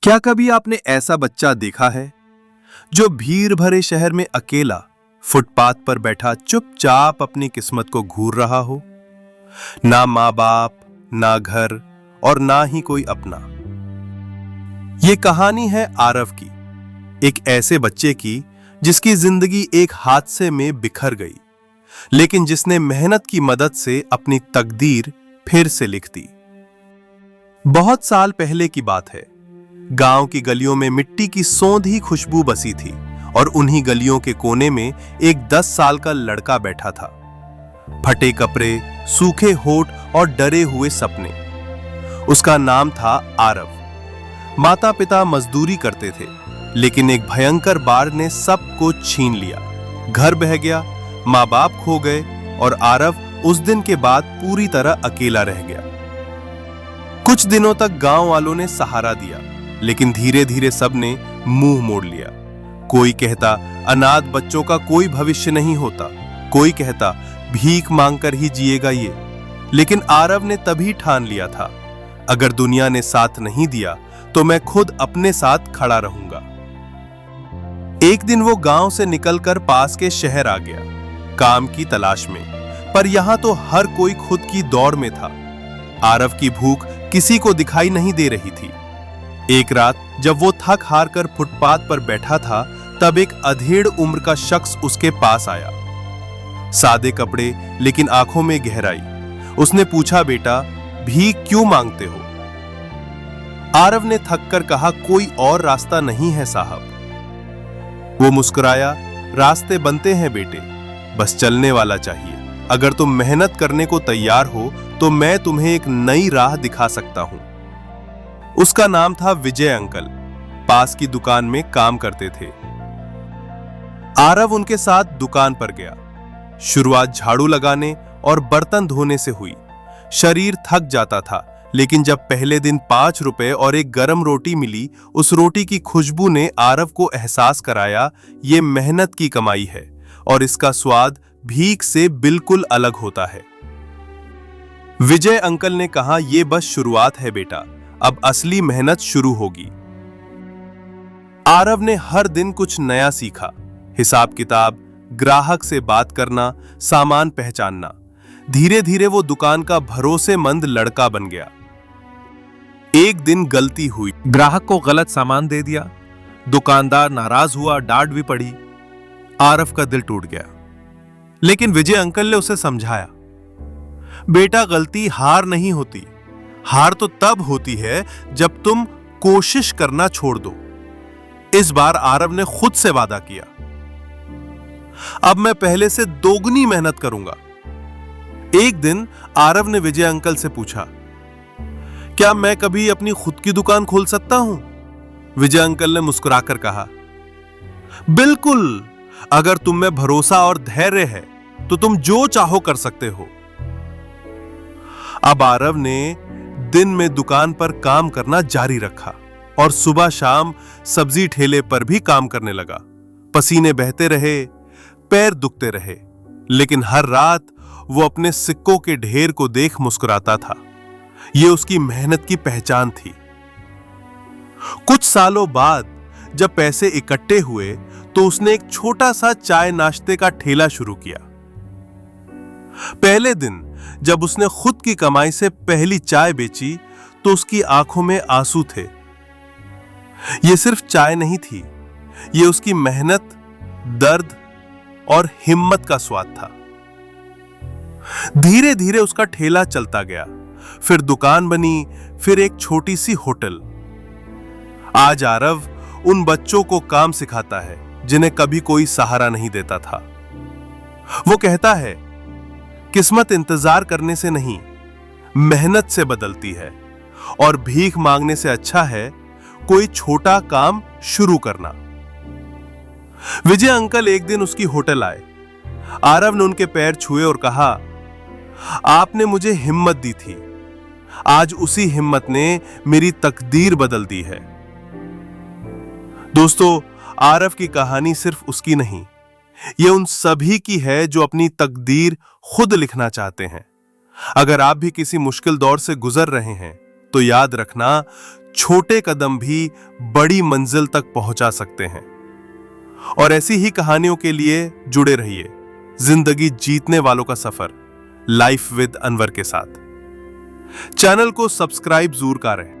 क्या कभी आपने ऐसा बच्चा देखा है जो भीड़ भरे शहर में अकेला फुटपाथ पर बैठा चुपचाप अपनी किस्मत को घूर रहा हो? ना माँ बाप, ना घर और ना ही कोई अपना। ये कहानी है आरव की, एक ऐसे बच्चे की जिसकी जिंदगी एक हादसे में बिखर गई, लेकिन जिसने मेहनत की मदद से अपनी तकदीर फिर से लिख दी। बहुत साल पहले की बात है। गांव की गलियों में मिट्टी की सौंधी खुशबू बसी थी और उन्हीं गलियों के कोने में एक 10 साल का लड़का बैठा था। फटे कपड़े, सूखे होठ और डरे हुए सपने। उसका नाम था आरव। माता पिता मजदूरी करते थे, लेकिन एक भयंकर बाढ़ ने सब कुछ छीन लिया। घर बह गया, माँ बाप खो गए और आरव उस दिन के बाद पूरी तरह अकेला रह गया। कुछ दिनों तक गांव वालों ने सहारा दिया, लेकिन धीरे धीरे सबने मुंह मोड़ लिया। कोई कहता अनाथ बच्चों का कोई भविष्य नहीं होता, कोई कहता भीख मांगकर ही जिएगा ये। लेकिन आरव ने तभी ठान लिया था, अगर दुनिया ने साथ नहीं दिया तो मैं खुद अपने साथ खड़ा रहूंगा। एक दिन वो गांव से निकलकर पास के शहर आ गया, काम की तलाश में। पर यहां तो हर कोई खुद की दौड़ में था। आरव की भूख किसी को दिखाई नहीं दे रही थी। एक रात जब वो थक हार कर फुटपाथ पर बैठा था, तब एक अधेड़ उम्र का शख्स उसके पास आया। सादे कपड़े लेकिन आंखों में गहराई। उसने पूछा, बेटा भीख क्यों मांगते हो? आरव ने थक कर कहा, कोई और रास्ता नहीं है साहब। वो मुस्कुराया, रास्ते बनते हैं बेटे, बस चलने वाला चाहिए। अगर तुम मेहनत करने को तैयार हो तो मैं तुम्हें एक नई राह दिखा सकता हूं। उसका नाम था विजय अंकल। पास की दुकान में काम करते थे। आरव उनके साथ दुकान पर गया। शुरुआत झाड़ू लगाने और बर्तन धोने से हुई। शरीर थक जाता था, लेकिन जब पहले दिन 5 रुपए और एक गरम रोटी मिली, उस रोटी की खुशबू ने आरव को एहसास कराया, ये मेहनत की कमाई है और इसका स्वाद भीख से बिल्कुल अलग होता है। विजय अंकल ने कहा, यह बस शुरुआत है बेटा, अब असली मेहनत शुरू होगी। आरव ने हर दिन कुछ नया सीखा। हिसाब किताब, ग्राहक से बात करना, सामान पहचानना। धीरे धीरे वो दुकान का भरोसेमंद लड़का बन गया। एक दिन गलती हुई, ग्राहक को गलत सामान दे दिया। दुकानदार नाराज हुआ, डांट भी पड़ी। आरव का दिल टूट गया, लेकिन विजय अंकल ने उसे समझाया, बेटा गलती हार नहीं होती, हार तो तब होती है जब तुम कोशिश करना छोड़ दो। इस बार आरव ने खुद से वादा किया, अब मैं पहले से दोगुनी मेहनत करूंगा। एक दिन आरव ने विजय अंकल से पूछा, क्या मैं कभी अपनी खुद की दुकान खोल सकता हूं? विजय अंकल ने मुस्कुराकर कहा, बिल्कुल, अगर तुम में भरोसा और धैर्य है तो तुम जो चाहो कर सकते हो। अब आरव ने दिन में दुकान पर काम करना जारी रखा और सुबह शाम सब्जी ठेले पर भी काम करने लगा। पसीने बहते रहे, पैर दुखते रहे, लेकिन हर रात वो अपने सिक्कों के ढेर को देख मुस्कुराता था। ये उसकी मेहनत की पहचान थी। कुछ सालों बाद जब पैसे इकट्ठे हुए तो उसने एक छोटा सा चाय नाश्ते का ठेला शुरू किया। पहले दिन जब उसने खुद की कमाई से पहली चाय बेची तो उसकी आंखों में आंसू थे। यह सिर्फ चाय नहीं थी, यह उसकी मेहनत, दर्द और हिम्मत का स्वाद था। धीरे धीरे उसका ठेला चलता गया, फिर दुकान बनी, फिर एक छोटी सी होटल। आज आरव उन बच्चों को काम सिखाता है जिन्हें कभी कोई सहारा नहीं देता था। वो कहता है, किस्मत इंतजार करने से नहीं, मेहनत से बदलती है और भीख मांगने से अच्छा है कोई छोटा काम शुरू करना। विजय अंकल एक दिन उसकी होटल आए। आरव ने उनके पैर छुए और कहा, आपने मुझे हिम्मत दी थी, आज उसी हिम्मत ने मेरी तकदीर बदल दी है। दोस्तों, आरव की कहानी सिर्फ उसकी नहीं, यह उन सभी की है जो अपनी तकदीर खुद लिखना चाहते हैं। अगर आप भी किसी मुश्किल दौर से गुजर रहे हैं तो याद रखना, छोटे कदम भी बड़ी मंजिल तक पहुंचा सकते हैं। और ऐसी ही कहानियों के लिए जुड़े रहिए जिंदगी जीतने वालों का सफर लाइफ विद अनवर के साथ। चैनल को सब्सक्राइब जरूर करें।